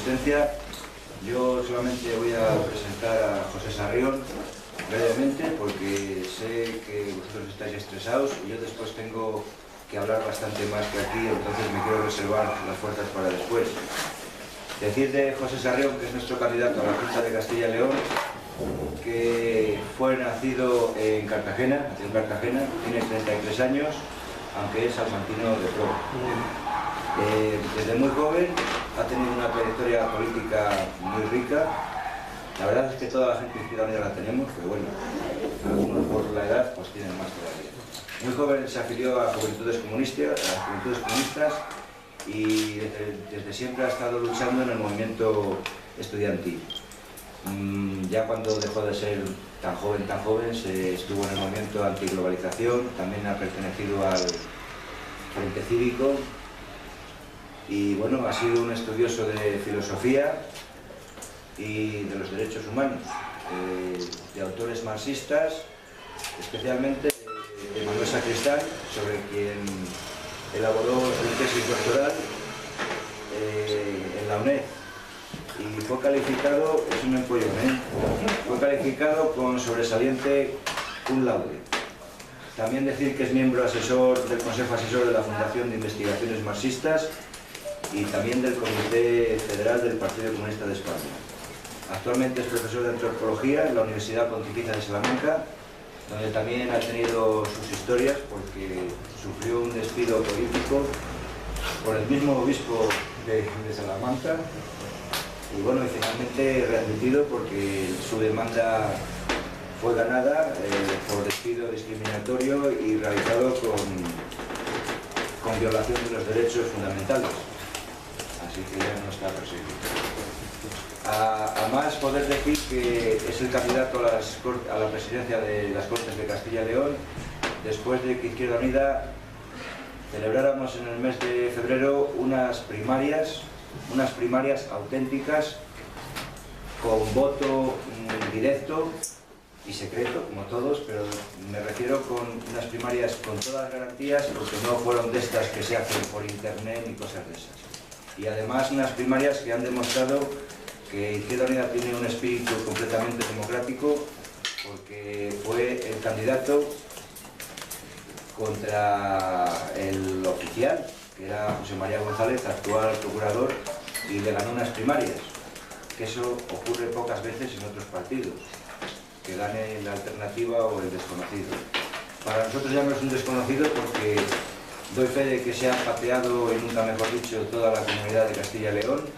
asistencia. Yo solamente voy a presentar a José Sarrión brevemente porque sé que vosotros estáis estresados y yo después tengo que hablar bastante más que aquí, entonces me quiero reservar las fuerzas para después. Decir de José Sarrión, que es nuestro candidato a la Junta de Castilla y León, que fue nacido en Cartagena, tiene 33 años, aunque es salmantino de pro. Desde muy joven ha tenido una trayectoria política muy rica. La verdad es que toda la gente de Izquierda Unida la tenemos, pero bueno, algunos por la edad pues tienen más todavía. Muy joven se afilió a Juventudes Comunistas y desde siempre ha estado luchando en el movimiento estudiantil. Ya cuando dejó de ser tan joven, se estuvo en el movimiento antiglobalización, también ha pertenecido al Frente Cívico y bueno, ha sido un estudioso de filosofía y de los derechos humanos, de autores marxistas, especialmente de Manuel Sacristán, sobre quien elaboró su tesis doctoral en la UNED. Y fue calificado, es un empollón, fue calificado con sobresaliente cum laude. También decir que es miembro asesor del Consejo Asesor de la Fundación de Investigaciones Marxistas y también del Comité Federal del Partido Comunista de España. Actualmente es profesor de antropología en la Universidad Pontificia de Salamanca, donde también ha tenido sus historias porque sufrió un despido político por el mismo obispo de Salamanca. Y bueno, y finalmente readmitido porque su demanda fue ganada por despido discriminatorio y realizado con violación de los derechos fundamentales. Así que ya no está perseguido. Además, poder decir que es el candidato a la presidencia de las Cortes de Castilla y León, después de que Izquierda Unida celebráramos en el mes de febrero unas primarias auténticas con voto directo y secreto, como todos, pero me refiero con unas primarias con todas las garantías, porque no fueron de estas que se hacen por internet ni cosas de esas. Y además unas primarias que han demostrado que Izquierda Unida tiene un espíritu completamente democrático, porque fue el candidato contra el oficial, que era José María González, actual procurador, y le ganó unas primarias, que eso ocurre pocas veces en otros partidos, que gane la alternativa o el desconocido. Para nosotros ya no es un desconocido porque doy fe de que se ha pateado, y nunca mejor dicho, toda la comunidad de Castilla y León,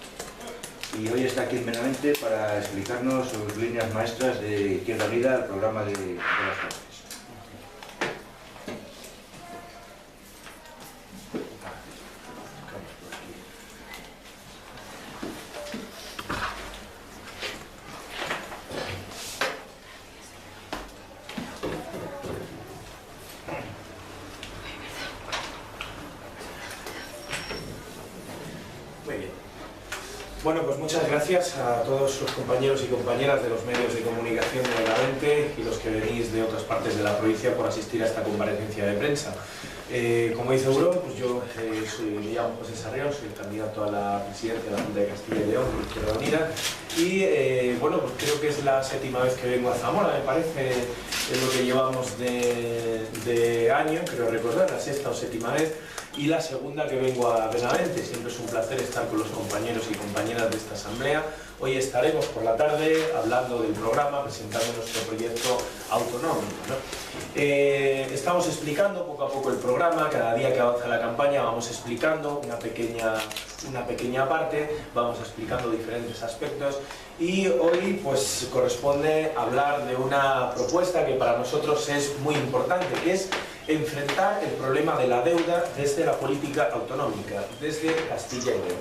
y hoy está aquí en Benavente para explicarnos sus líneas maestras de Izquierda Unida, el programa de las Cortes. Bueno, pues muchas gracias a todos los compañeros y compañeras de los medios de comunicación de Benavente y los que venís de otras partes de la provincia por asistir a esta comparecencia de prensa. Como dice Euro, pues yo me llamo José Sarrión, soy el candidato a la presidencia de la Junta de Castilla y León por Izquierda Unida y bueno, pues creo que es la 7ª vez que vengo a Zamora, me parece, es lo que llevamos de año, creo recordar, la 6ª o 7ª vez. Y la 2ª que vengo a Benavente. Siempre es un placer estar con los compañeros y compañeras de esta asamblea. Hoy estaremos por la tarde hablando del programa, presentando nuestro proyecto autonómico, ¿no? Estamos explicando poco a poco el programa, cada día que avanza la campaña vamos explicando una pequeña parte, vamos explicando diferentes aspectos y hoy pues corresponde hablar de una propuesta que para nosotros es muy importante, que es enfrentar el problema de la deuda desde la política autonómica, desde Castilla y León.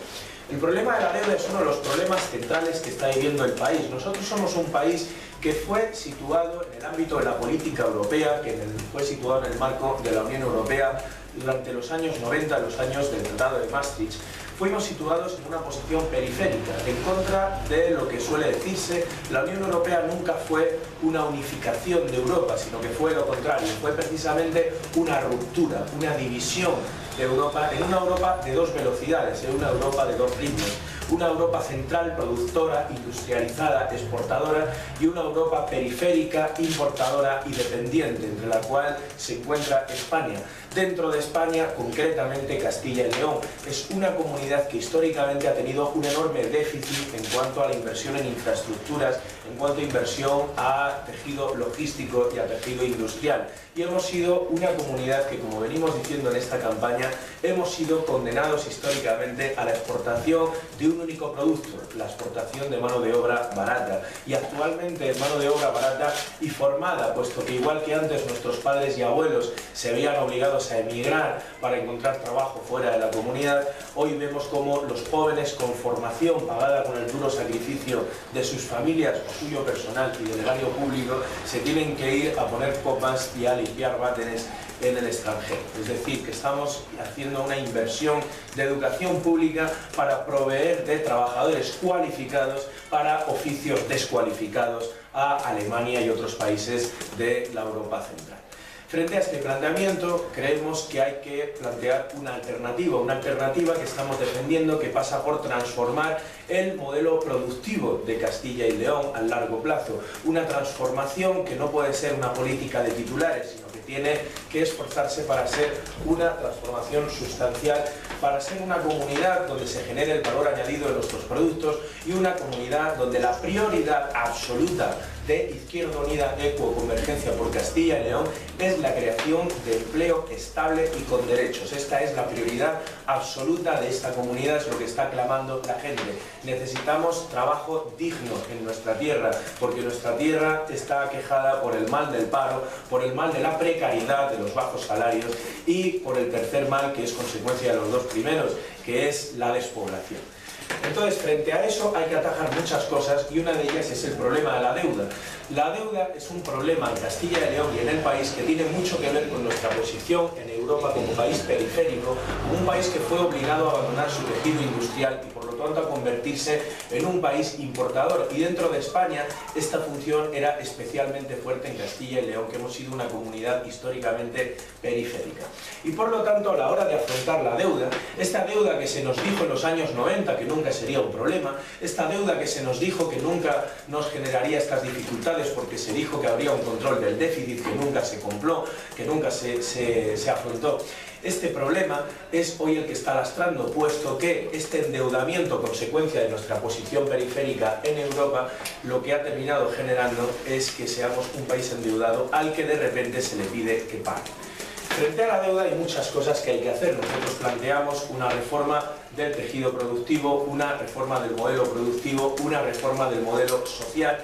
El problema de la deuda es uno de los problemas centrales que está viviendo el país. Nosotros somos un país que fue situado en el ámbito de la política europea, que fue situado en el marco de la Unión Europea durante los años 90, los años del Tratado de Maastricht. Fuimos situados en una posición periférica, en contra de lo que suele decirse. La Unión Europea nunca fue una unificación de Europa, sino que fue lo contrario, fue precisamente una ruptura, una división de Europa, en una Europa de dos velocidades, en una Europa de dos ritmos. una Europa central, productora, industrializada, exportadora, y una Europa periférica, importadora y dependiente, entre la cual se encuentra España. Dentro de España, concretamente Castilla y León, es una comunidad que históricamente ha tenido un enorme déficit en cuanto a la inversión en infraestructuras, en cuanto a inversión a tejido logístico y a tejido industrial. Y hemos sido una comunidad que, como venimos diciendo en esta campaña, hemos sido condenados históricamente a la exportación de un único producto, la exportación de mano de obra barata. Y actualmente mano de obra barata y formada, puesto que igual que antes nuestros padres y abuelos se veían obligados a emigrar para encontrar trabajo fuera de la comunidad, hoy vemos como los jóvenes con formación pagada con el duro sacrificio de sus familias o suyo personal y del erario público se tienen que ir a poner copas y a limpiar váteres en el extranjero. Es decir, que estamos haciendo una inversión de educación pública para proveer de trabajadores cualificados para oficios descualificados a Alemania y otros países de la Europa central. Frente a este planteamiento, creemos que hay que plantear una alternativa que estamos defendiendo, que pasa por transformar el modelo productivo de Castilla y León a largo plazo. Una transformación que no puede ser una política de titulares, sino que tiene que esforzarse para ser una transformación sustancial, para ser una comunidad donde se genere el valor añadido de nuestros productos y una comunidad donde la prioridad absoluta de Izquierda Unida, ECUO, Convergencia por Castilla y León es la creación de empleo estable y con derechos. Esta es la prioridad absoluta de esta comunidad, es lo que está clamando la gente. Necesitamos trabajo digno en nuestra tierra, porque nuestra tierra está aquejada por el mal del paro, por el mal de la precariedad, de los bajos salarios y por el tercer mal, que es consecuencia de los dos primeros, que es la despoblación. Entonces, frente a eso hay que atajar muchas cosas y una de ellas es el problema de la deuda. La deuda es un problema en Castilla y León y en el país que tiene mucho que ver con nuestra posición en Europa como país periférico, un país que fue obligado a abandonar su tejido industrial y por lo tanto a convertirse en un país importador. Y dentro de España esta función era especialmente fuerte en Castilla y León, que hemos sido una comunidad históricamente periférica. Y por lo tanto, a la hora de afrontar la deuda, esta deuda que se nos dijo en los años 90 que nunca sería un problema, esta deuda que se nos dijo que nunca nos generaría estas dificultades porque se dijo que habría un control del déficit que nunca se cumplió, que nunca se afrontó. Este problema es hoy el que está lastrando, puesto que este endeudamiento, consecuencia de nuestra posición periférica en Europa, lo que ha terminado generando es que seamos un país endeudado al que de repente se le pide que pague. Frente a la deuda hay muchas cosas que hay que hacer. Nosotros planteamos una reforma del tejido productivo, una reforma del modelo productivo, una reforma del modelo social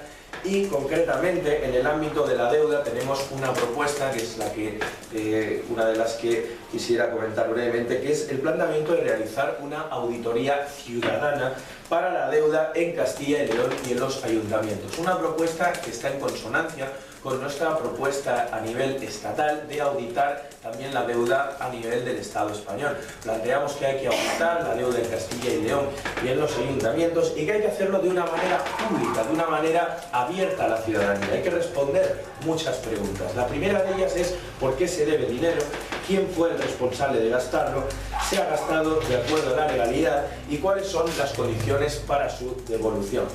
y concretamente en el ámbito de la deuda tenemos una propuesta que es una de las que quisiera comentar brevemente, que es el planteamiento de realizar una auditoría ciudadana para la deuda en Castilla y León y en los ayuntamientos. Una propuesta que está en consonancia con nuestra propuesta a nivel estatal de auditar también la deuda a nivel del Estado español. Planteamos que hay que auditar la deuda en Castilla y León y en los ayuntamientos y que hay que hacerlo de una manera pública, de una manera abierta a la ciudadanía. Hay que responder muchas preguntas. La primera de ellas es ¿por qué se debe dinero? ¿Quién fue el responsable de gastarlo? ¿Se ha gastado de acuerdo a la legalidad? ¿Y cuáles son las condiciones para su devolución?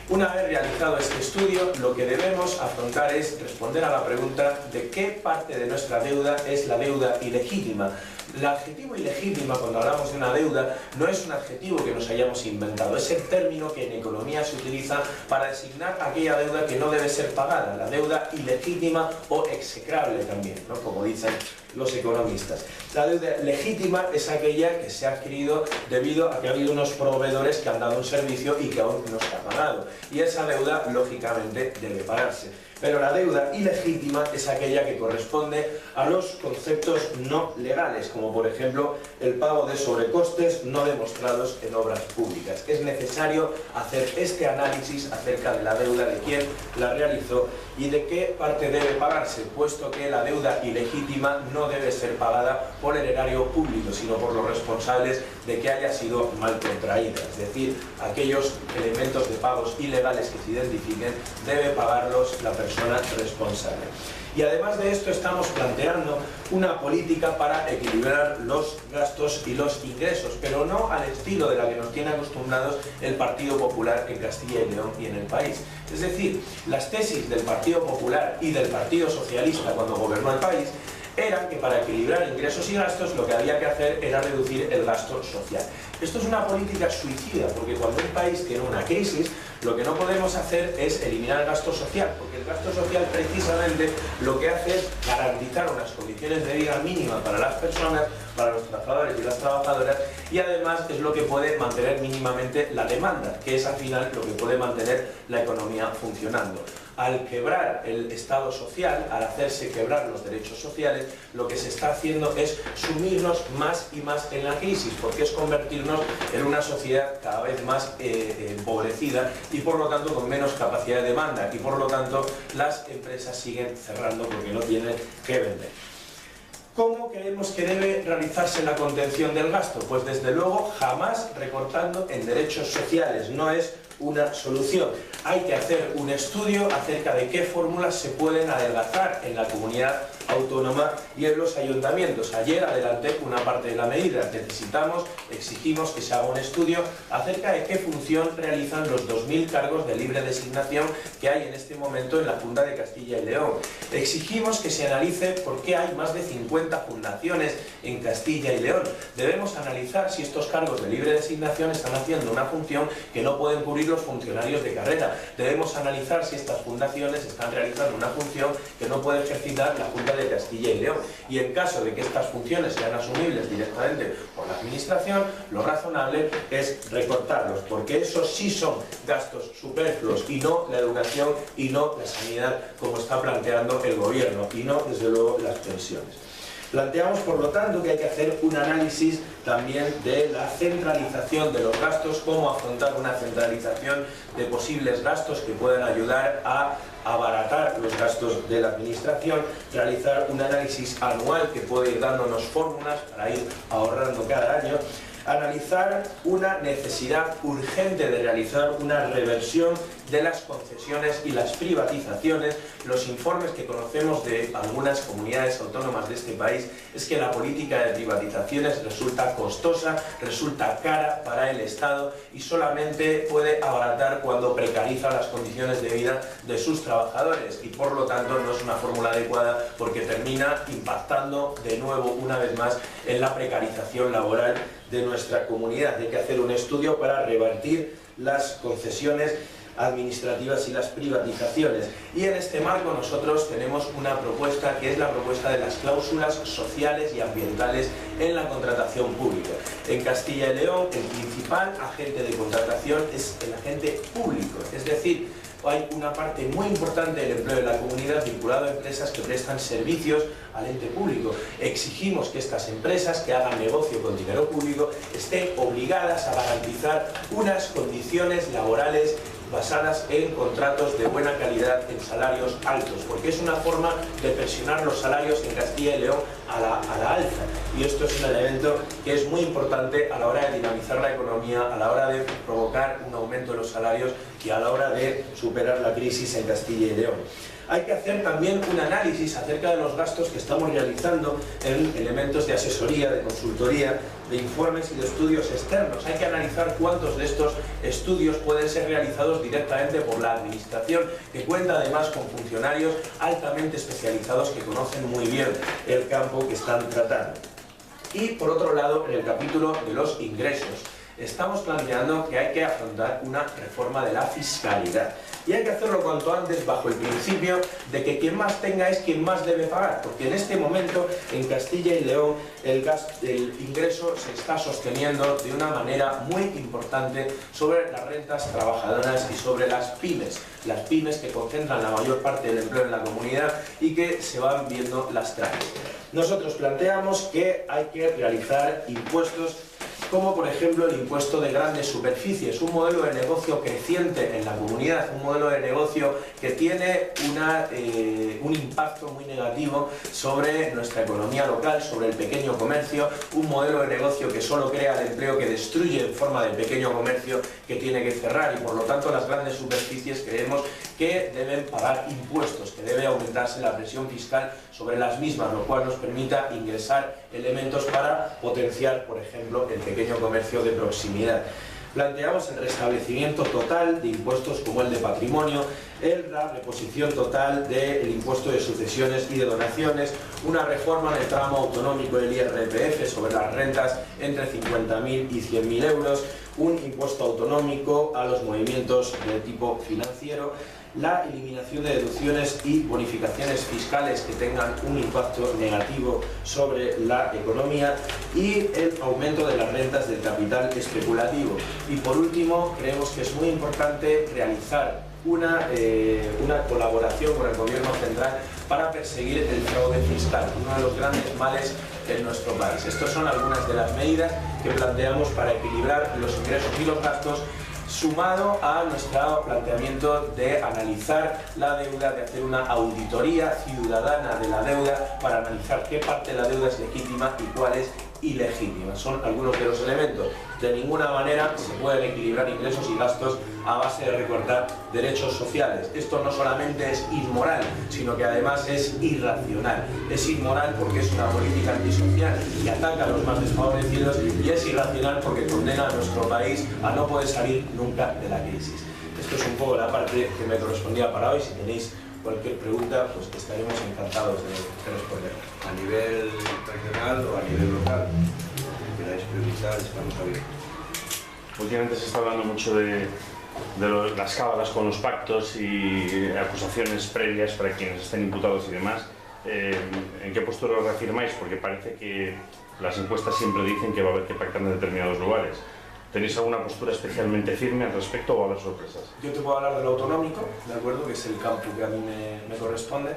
Una vez realizado este estudio, lo que debemos afrontar es responder a la pregunta de qué parte de nuestra deuda es la deuda ilegítima. El adjetivo ilegítima, cuando hablamos de una deuda, no es un adjetivo que nos hayamos inventado, es el término que en economía se utiliza para designar aquella deuda que no debe ser pagada, la deuda ilegítima o execrable también, ¿no? Como dicen los economistas. La deuda legítima es aquella que se ha adquirido debido a que ha habido unos proveedores que han dado un servicio y que aún no se ha pagado. Y esa deuda, lógicamente, debe pagarse. Pero la deuda ilegítima es aquella que corresponde a los conceptos no legales, como por ejemplo el pago de sobrecostes no demostrados en obras públicas. Es necesario hacer este análisis acerca de la deuda, de quién la realizó y de qué parte debe pagarse, puesto que la deuda ilegítima no no debe ser pagada por el erario público, sino por los responsables de que haya sido mal contraída. Es decir, aquellos elementos de pagos ilegales que se identifiquen debe pagarlos la persona responsable. Y además de esto estamos planteando una política para equilibrar los gastos y los ingresos, pero no al estilo de la que nos tiene acostumbrados el Partido Popular en Castilla y León y en el país. Es decir, las tesis del Partido Popular y del Partido Socialista cuando gobernó el país eran que para equilibrar ingresos y gastos lo que había que hacer era reducir el gasto social. Esto es una política suicida, porque cuando un país tiene una crisis, lo que no podemos hacer es eliminar el gasto social, porque el gasto social precisamente lo que hace es garantizar unas condiciones de vida mínimas para las personas, para los trabajadores y las trabajadoras, y además es lo que puede mantener mínimamente la demanda, que es al final lo que puede mantener la economía funcionando. Al quebrar el Estado social, al hacerse quebrar los derechos sociales, lo que se está haciendo es sumirnos más y más en la crisis, porque es convertirnos en una sociedad cada vez más empobrecida y por lo tanto con menos capacidad de demanda, y por lo tanto las empresas siguen cerrando porque no tienen que vender. ¿Cómo creemos que debe realizarse la contención del gasto? Pues desde luego jamás recortando en derechos sociales, no es una solución. Hay que hacer un estudio acerca de qué fórmulas se pueden adelgazar en la comunidad autónoma y en los ayuntamientos. Ayer adelanté una parte de la medida. Exigimos que se haga un estudio acerca de qué función realizan los 2000 cargos de libre designación que hay en este momento en la Junta de Castilla y León. Exigimos que se analice por qué hay más de 50 fundaciones en Castilla y León. Debemos analizar si estos cargos de libre designación están haciendo una función que no pueden cubrir los funcionarios de carrera. Debemos analizar si estas fundaciones están realizando una función que no puede ejercitar la Junta de Castilla y León. Y en caso de que estas funciones sean asumibles directamente por la Administración, lo razonable es recortarlos, porque esos sí son gastos superfluos y no la educación y no la sanidad como está planteando el Gobierno, y no desde luego las pensiones. Planteamos, por lo tanto, que hay que hacer un análisis también de la centralización de los gastos, cómo afrontar una centralización de posibles gastos que puedan ayudar a abaratar los gastos de la Administración, realizar un análisis anual que puede ir dándonos fórmulas para ir ahorrando cada año, analizar una necesidad urgente de realizar una reversión de las concesiones y las privatizaciones. Los informes que conocemos de algunas comunidades autónomas de este país es que la política de privatizaciones resulta costosa, resulta cara para el Estado y solamente puede abaratar cuando precariza las condiciones de vida de sus trabajadores, y por lo tanto no es una fórmula adecuada porque termina impactando de nuevo una vez más en la precarización laboral de nuestra comunidad. Hay que hacer un estudio para revertir las concesiones administrativas y las privatizaciones, y en este marco nosotros tenemos una propuesta que es la propuesta de las cláusulas sociales y ambientales en la contratación pública. En Castilla y León el principal agente de contratación es el agente público, es decir, hay una parte muy importante del empleo de la comunidad vinculado a empresas que prestan servicios al ente público. Exigimos que estas empresas que hagan negocio con dinero público estén obligadas a garantizar unas condiciones laborales basadas en contratos de buena calidad, en salarios altos, porque es una forma de presionar los salarios en Castilla y León a la alza, y esto es un elemento que es muy importante a la hora de dinamizar la economía, a la hora de provocar un aumento de los salarios y a la hora de superar la crisis en Castilla y León. Hay que hacer también un análisis acerca de los gastos que estamos realizando en elementos de asesoría, de consultoría, de informes y de estudios externos. Hay que analizar cuántos de estos estudios pueden ser realizados directamente por la Administración, que cuenta además con funcionarios altamente especializados que conocen muy bien el campo que están tratando. Y por otro lado, en el capítulo de los ingresos, estamos planteando que hay que afrontar una reforma de la fiscalidad. Y hay que hacerlo cuanto antes bajo el principio de que quien más tenga es quien más debe pagar, porque en este momento en Castilla y León el ingreso se está sosteniendo de una manera muy importante sobre las rentas trabajadoras y sobre las pymes que concentran la mayor parte del empleo en la comunidad y que se van viendo lastradas. Nosotros planteamos que hay que realizar impuestos como por ejemplo el impuesto de grandes superficies, un modelo de negocio creciente en la comunidad, un modelo de negocio que tiene un impacto muy negativo sobre nuestra economía local, sobre el pequeño comercio, un modelo de negocio que solo crea el empleo, que destruye en forma de pequeño comercio, que tiene que cerrar, y por lo tanto las grandes superficies creemos que deben pagar impuestos, que debe aumentarse la presión fiscal sobre las mismas, lo cual nos permita ingresar elementos para potenciar, por ejemplo, el pequeño comercio de proximidad. Planteamos el restablecimiento total de impuestos como el de patrimonio, la reposición total del impuesto de sucesiones y de donaciones, una reforma del tramo autonómico del IRPF sobre las rentas entre 50.000 y 100.000 euros, un impuesto autonómico a los movimientos de tipo financiero, la eliminación de deducciones y bonificaciones fiscales que tengan un impacto negativo sobre la economía y el aumento de las rentas del capital especulativo. Y por último, creemos que es muy importante realizar una colaboración con el Gobierno central para perseguir el fraude fiscal, uno de los grandes males en nuestro país. Estas son algunas de las medidas que planteamos para equilibrar los ingresos y los gastos, sumado a nuestro planteamiento de analizar la deuda, de hacer una auditoría ciudadana de la deuda para analizar qué parte de la deuda es legítima y cuál es ilegítima. Son algunos de los elementos. De ninguna manera se pueden equilibrar ingresos y gastos a base de recortar derechos sociales. Esto no solamente es inmoral, sino que además es irracional. Es inmoral porque es una política antisocial y ataca a los más desfavorecidos, y es irracional porque condena a nuestro país a no poder salir nunca de la crisis. Esto es un poco la parte que me correspondía para hoy. Si tenéis cualquier pregunta, pues estaremos encantados de responder. A nivel regional o a nivel local, si queráis preguntar, estamos abiertos. Últimamente se está hablando mucho de las cábalas con los pactos y acusaciones previas para quienes estén imputados y demás. ¿En qué postura os reafirmáis? Porque parece que las encuestas siempre dicen que va a haber que pactar en determinados lugares. ¿Tenéis alguna postura especialmente firme al respecto o va a haber sorpresas? Yo te puedo hablar de lo autonómico, ¿de acuerdo? Que es el campo que a mí me corresponde.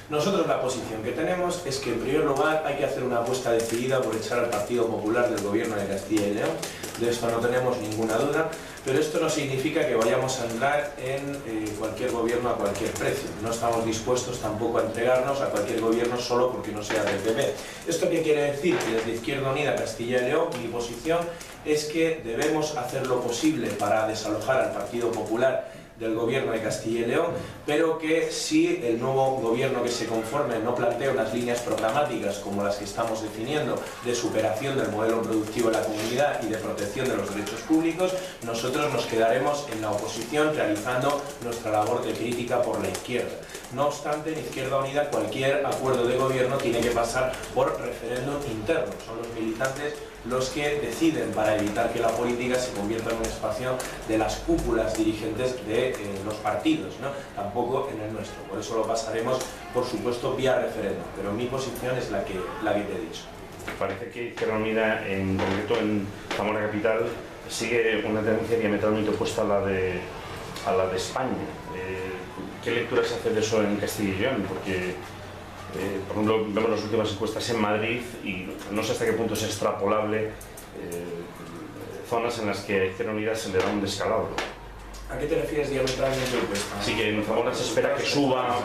Nosotros la posición que tenemos es que en primer lugar hay que hacer una apuesta decidida por echar al Partido Popular del Gobierno de Castilla y León. De esto no tenemos ninguna duda, pero esto no significa que vayamos a entrar en cualquier gobierno a cualquier precio. No estamos dispuestos tampoco a entregarnos a cualquier gobierno solo porque no sea del PP. ¿Esto qué quiere decir? Que desde Izquierda Unida Castilla y León mi posición es que debemos hacer lo posible para desalojar al Partido Popular del Gobierno de Castilla y León, pero que si el nuevo gobierno que se conforme no plantea unas líneas programáticas como las que estamos definiendo de superación del modelo productivo de la comunidad y de protección de los derechos públicos, nosotros nos quedaremos en la oposición realizando nuestra labor de crítica por la izquierda. No obstante, en Izquierda Unida cualquier acuerdo de gobierno tiene que pasar por referéndum interno. Son los militantes los que deciden para evitar que la política se convierta en un espacio de las cúpulas dirigentes de los partidos, ¿no? Tampoco en el nuestro. Por eso lo pasaremos, por supuesto, vía referéndum. Pero mi posición es la que te he dicho. Parece que Izquierda Unida, en concreto en Zamora Capital, sigue una tendencia diametralmente opuesta a la de España. ¿Qué lectura se hace de eso en Castilla y León? Porque, por ejemplo, vemos las últimas encuestas en Madrid y no sé hasta qué punto es extrapolable zonas en las que a Izquierda Unida se le da un descalabro. ¿A qué te refieres diametralmente opuesta? Sí, que en Zamora se espera que suba,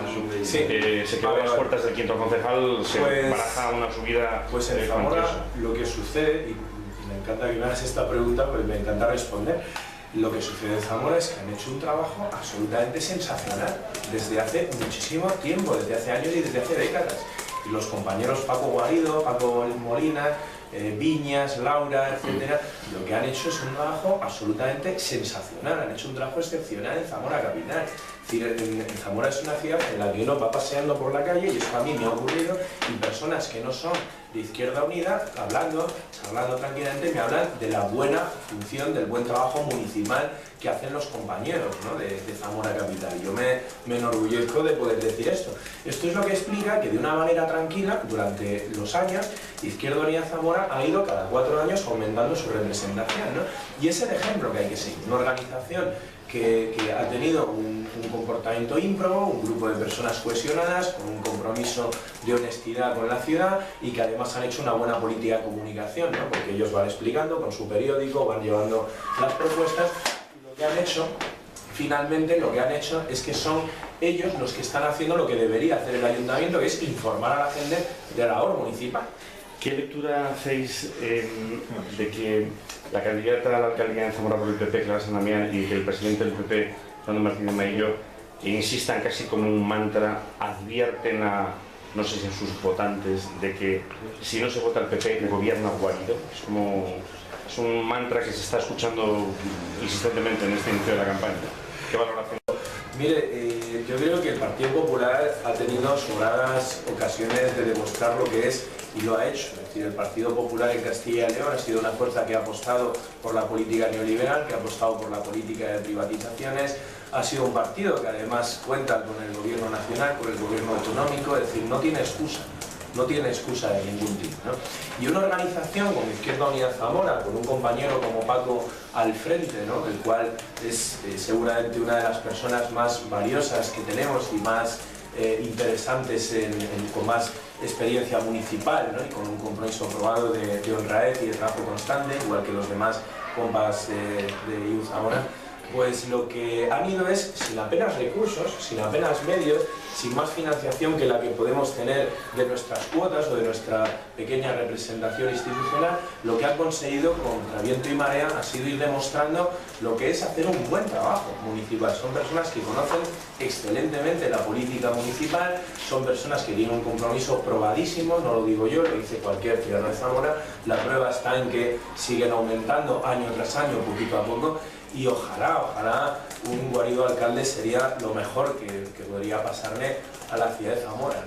sí, que se quede a las puertas del quinto concejal, se baraja una subida. Pues en Zamora lo que sucede, y me encanta que me hagas esta pregunta porque me encanta responder, lo que sucede en Zamora es que han hecho un trabajo absolutamente sensacional desde hace muchísimo tiempo, desde hace años y desde hace décadas. Y los compañeros Paco Guarido, Paco Molina, Viñas, Laura, etcétera, lo que han hecho es un trabajo absolutamente sensacional, han hecho un trabajo excepcional en Zamora Capital. Es decir, en Zamora es una ciudad en la que uno va paseando por la calle, y eso a mí me ha ocurrido, y personas que no son de Izquierda Unida, hablando tranquilamente, me hablan de la buena función, del buen trabajo municipal que hacen los compañeros, ¿no?, de Zamora Capital. Yo me enorgullezco de poder decir esto. Esto es lo que explica que de una manera tranquila, durante los años, Izquierda Unida Zamora ha ido cada 4 años aumentando su representación, ¿no? Y es el ejemplo que hay que seguir. Una organización que ha tenido un comportamiento ímprobo, un grupo de personas cohesionadas, con un compromiso de honestidad con la ciudad y que además han hecho una buena política de comunicación, ¿no? Porque ellos van explicando con su periódico, van llevando las propuestas y lo que han hecho, finalmente lo que han hecho es que son ellos los que están haciendo lo que debería hacer el ayuntamiento, que es informar a la gente de la labor municipal. ¿Qué lectura hacéis de que la candidata a la alcaldía de Zamora por el PP, Clara San Damián, y que el presidente del PP, Fernando Martínez Maillo, insistan casi como un mantra, advierten a, no sé si a sus votantes, de que si no se vota el PP, gobierna Guarido? Es un mantra que se está escuchando insistentemente en este inicio de la campaña. ¿Qué valoración? Mire, yo creo que el Partido Popular ha tenido sobradas ocasiones de demostrar lo que es y lo ha hecho. Es decir, el Partido Popular en Castilla y León ha sido una fuerza que ha apostado por la política neoliberal, que ha apostado por la política de privatizaciones. Ha sido un partido que además cuenta con el gobierno nacional, con el gobierno autonómico, es decir, no tiene excusa. No tiene excusa de ningún tipo, ¿no? Y una organización como Izquierda Unida Zamora, con un compañero como Paco al frente, ¿no? El cual es seguramente una de las personas más valiosas que tenemos y más interesantes con más experiencia municipal, ¿no? Y con un compromiso probado de honradez y de trabajo constante, igual que los demás compas de IU Zamora. Pues lo que han ido es, sin apenas recursos, sin apenas medios, sin más financiación que la que podemos tener de nuestras cuotas o de nuestra pequeña representación institucional, lo que han conseguido contra viento y marea ha sido ir demostrando lo que es hacer un buen trabajo municipal. Son personas que conocen excelentemente la política municipal, son personas que tienen un compromiso probadísimo, no lo digo yo, lo dice cualquier ciudadano de Zamora. La prueba está en que siguen aumentando año tras año, poquito a poco, y ojalá un Guarido alcalde sería lo mejor que podría pasarle a la ciudad de Zamora.